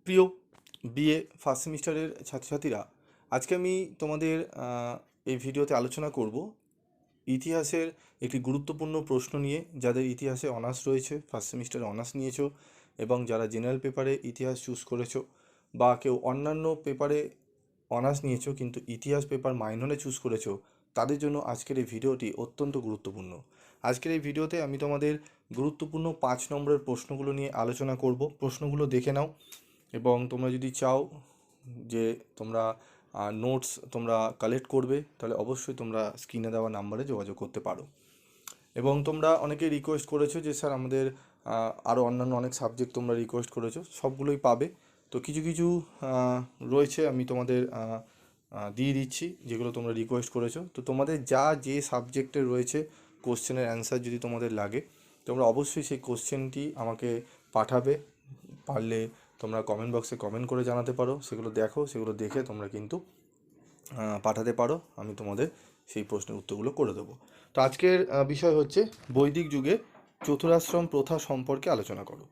প্রিয় BA first সেমিস্টারের ছাত্রছাত্রীরা, আজকে আমি তোমাদের এই ভিডিওতে আলোচনা করব ইতিহাসের একটি গুরুত্বপূর্ণ প্রশ্ন নিয়ে। যাদের ইতিহাসে অনার্স রয়েছে, ফার্স্ট সেমিস্টারে অনার্স নিয়েছো, এবং যারা জেনারেল পেপারে ইতিহাস চুজ করেছো, বা কেউ অন্যান্য পেপারে অনার্স নিয়েছো কিন্তু ইতিহাস পেপার মাইনরে চুজ করেছো, তাদের জন্য আজকের এই ভিডিওটি অত্যন্ত গুরুত্বপূর্ণ। আজকের এই ভিডিওতে আমি তোমাদের গুরুত্বপূর্ণ 5 নম্বরের প্রশ্নগুলো নিয়ে আলোচনা করব। প্রশ্নগুলো দেখে নাও, এবং তোমরা যদি চাও যে তোমরা নোটস তোমরা কালেক্ট করবে, তাহলে অবশ্যই তোমরা স্ক্রিনে দেওয়া নাম্বারে যোগাযোগ করতে পারো। এবং তোমরা অনেকে রিকোয়েস্ট করেছো যে স্যার আমাদের আরও অন্যান্য অনেক সাবজেক্ট তোমরা রিকোয়েস্ট করেছো, সবগুলোই পাবে। তো কিছু কিছু রয়েছে, আমি তোমাদের দিয়ে দিচ্ছি যেগুলো তোমরা রিকোয়েস্ট করেছো। তো তোমাদের যে সাবজেক্টে রয়েছে কোশ্চেনের অ্যান্সার যদি তোমাদের লাগে, তোমরা অবশ্যই সেই কোশ্চেনটি আমাকে পাঠাবে। পারলে তোমরা কমেন্ট বক্সে কমেন্ট করে জানাতে পারো, সেগুলো দেখো, সেগুলো দেখে তোমরা কিন্তু পাঠাতে পারো, আমি তোমাদের সেই প্রশ্নের উত্তরগুলো করে দেবো। তো আজকের বিষয় হচ্ছে বৈদিক যুগে চতুরাশ্রম প্রথা সম্পর্কে আলোচনা করো।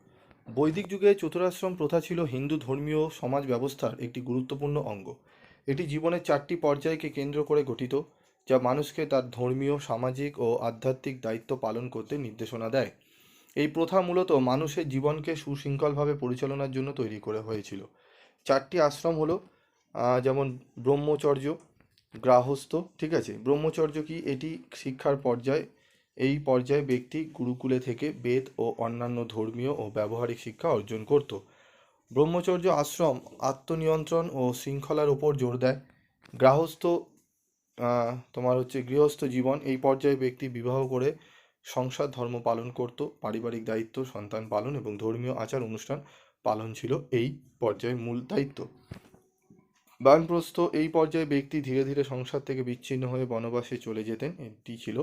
বৈদিক যুগে চতুরাশ্রম প্রথা ছিল হিন্দু ধর্মীয় সমাজ ব্যবস্থার একটি গুরুত্বপূর্ণ অঙ্গ। এটি জীবনের 4টি পর্যায়কে কেন্দ্র করে গঠিত, যা মানুষকে তার ধর্মীয়, সামাজিক ও আধ্যাত্মিক দায়িত্ব পালন করতে নির্দেশনা দেয়। এই প্রথা মূলত মানুষের জীবনকে সুশৃঙ্খলভাবে পরিচালনার জন্য তৈরি করে হয়েছিল। 4টি আশ্রম হলো যেমন ব্রহ্মচর্য, গার্হস্থ্য, ঠিক আছে। ব্রহ্মচর্য কি? এটি শিক্ষার পর্যায়। এই পর্যায়ে ব্যক্তি গুরুকুলে থেকে বেদ ও অন্যান্য ধর্মীয় ও ব্যবহারিক শিক্ষা অর্জন করত। ব্রহ্মচর্য আশ্রম আত্মনিয়ন্ত্রণ ও শৃঙ্খলার উপর জোর দেয়। গার্হস্থ্য তোমার হচ্ছে গৃহস্থ জীবন। এই পর্যায়ে ব্যক্তি বিবাহ করে সংসার ধর্ম পালন করত। পারিবারিক দায়িত্ব, সন্তান পালন এবং ধর্মীয় আচার অনুষ্ঠান পালন ছিল এই পর্যায়ে মূল দায়িত্ব। বানপ্রস্থ, এই পর্যায়ে ব্যক্তি ধীরে ধীরে সংসার থেকে বিচ্ছিন্ন হয়ে বনবাসে চলে যেতেন। এটি ছিল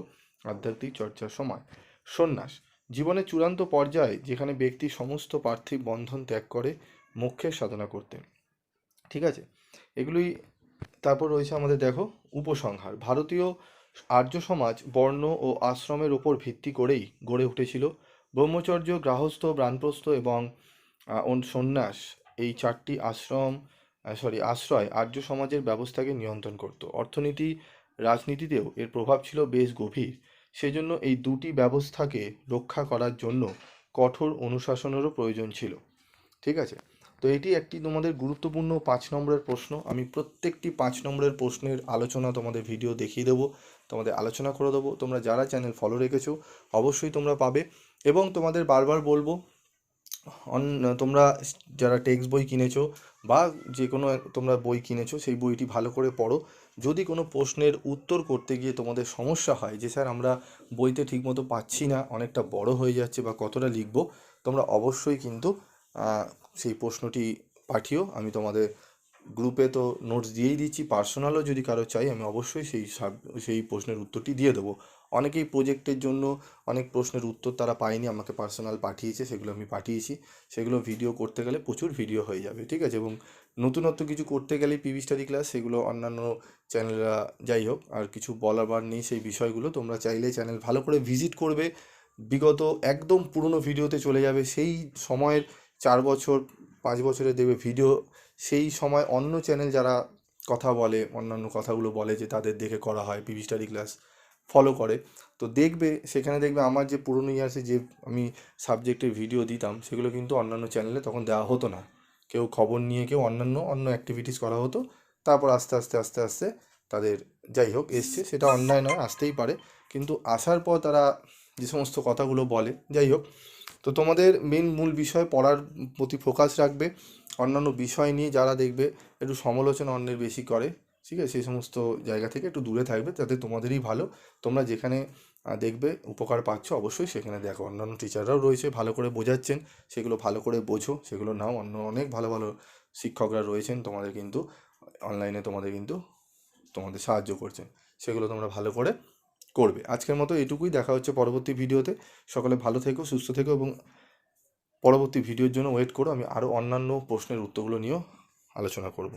আধ্যাত্মিক চর্চার সময়। সন্ন্যাস, জীবনের চূড়ান্ত পর্যায়ে যেখানে ব্যক্তি সমস্ত পার্থিব বন্ধন ত্যাগ করে মোক্ষের সাধনা করতেন, ঠিক আছে। এগুলোই। তারপর রয়েছে আমাদের দেখো উপসংহার। ভারতীয় আর্য সমাজ বর্ণ ও আশ্রমের ওপর ভিত্তি করেই গড়ে উঠেছিল। ব্রহ্মচর্য, গার্হস্থ্য, বানপ্রস্থ এবং সন্ন্যাস, এই 4টি আশ্রয় আর্য সমাজের ব্যবস্থাকে নিয়ন্ত্রণ করত। অর্থনীতি, রাজনীতিতেও এর প্রভাব ছিল বেশ গভীর। সেজন্য এই দুটি ব্যবস্থাকে রক্ষা করার জন্য কঠোর অনুশাসনেরও প্রয়োজন ছিল, ঠিক আছে। তো এটি একটি তোমাদের গুরুত্বপূর্ণ 5 নম্বরের প্রশ্ন। আমি প্রত্যেকটি 5 নম্বরের প্রশ্নের আলোচনা তোমাদের ভিডিও দেখিয়ে দেবো, তোমাদের আলোচনা করে দেবো। তোমরা যারা চ্যানেল ফলো রেখেছো অবশ্যই তোমরা পাবে। এবং তোমাদের বারবার বলবো, তোমরা যারা টেক্সট বই কিনেছো বা যে কোনো তোমরা বই কিনেছো, সেই বইটি ভালো করে পড়ো। যদি কোনো প্রশ্নের উত্তর করতে গিয়ে তোমাদের সমস্যা হয় যে স্যার আমরা বইতে ঠিকমতো পাচ্ছি না, অনেকটা বড় হয়ে যাচ্ছে বা কতটা লিখবো, তোমরা অবশ্যই কিন্তু সেই প্রশ্নটি পাঠিও। আমি তোমাদের গ্রুপে তো নোটস দিয়েই দিচ্ছি, পার্সোনালও যদি কারো চাই আমি অবশ্যই সেই প্রশ্নের উত্তরটি দিয়ে দেবো। অনেকেই প্রজেক্টের জন্য অনেক প্রশ্নের উত্তর তারা পায়নি, আমাকে পার্সোনাল পাঠিয়েছে, সেগুলো আমি পাঠিয়েছি। সেগুলো ভিডিও করতে গেলে প্রচুর ভিডিও হয়ে যাবে, ঠিক আছে। এবং নতুনত্ব কিছু করতে গেলে পিভি স্টাডি ক্লাস, সেগুলো অন্যান্য চ্যানেলরা, যাই হোক, আর কিছু বলার নেই সেই বিষয়গুলো। তোমরা চাইলে চ্যানেল ভালো করে ভিজিট করবে, বিগত একদম পুরনো ভিডিওতে চলে যাবে, সেই সময়ের 4 বছর 5 বছরের দেখবে ভিডিও। সেই সময় অন্য চ্যানেল যারা কথা বলে, অন্যান্য কথাগুলো বলে যে তাদের দেখে করা হয়, পিভি স্টাডি ক্লাস ফলো করে, তো দেখবে সেখানে দেখবে আমার যে পুরনো ইয়ার্সে যে আমি সাবজেক্টের ভিডিও দিতাম, সেগুলো কিন্তু অন্যান্য চ্যানেলে তখন দেওয়া হতো না। কেউ খবর নিয়ে কেউ অন্য অ্যাক্টিভিটিস করা হতো। তারপর আস্তে আস্তে আস্তে আস্তে তাদের, যাই হোক, এসছে। সেটা অন্যায় নয়, আসতেই পারে, কিন্তু আসার পর তারা যে সমস্ত কথাগুলো বলে, যাই হোক। তো তোমাদের মূল বিষয় পড়ার প্রতি ফোকাস রাখবে। অন্যান্য বিষয় নিয়ে যারা দেখবে একটু সমালোচনা অন্যের বেশি করে, ঠিক আছে, সেই সমস্ত জায়গা থেকে একটু দূরে থাকবে, তাতে তোমাদেরই ভালো। তোমরা যেখানে দেখবে উপকার পাচ্ছ অবশ্যই সেখানে দেখো। অন্যান্য টিচাররাও রয়েছে, ভালো করে বোঝাচ্ছেন, সেগুলো ভালো করে বোঝো, সেগুলো নাও। অনেক ভালো ভালো শিক্ষকরা রয়েছেন তোমাদের কিন্তু অনলাইনে, তোমাদের সাহায্য করছেন, সেগুলো তোমরা ভালো করে করবে। আজকের মতো এটুকুই, দেখা হচ্ছে পরবর্তী ভিডিওতে। সকলে ভালো থেকো, সুস্থ থেকো, এবং পরবর্তী ভিডিওর জন্য ওয়েট করো। আমি আরও অন্যান্য প্রশ্নের উত্তরগুলো নিয়েও আলোচনা করব।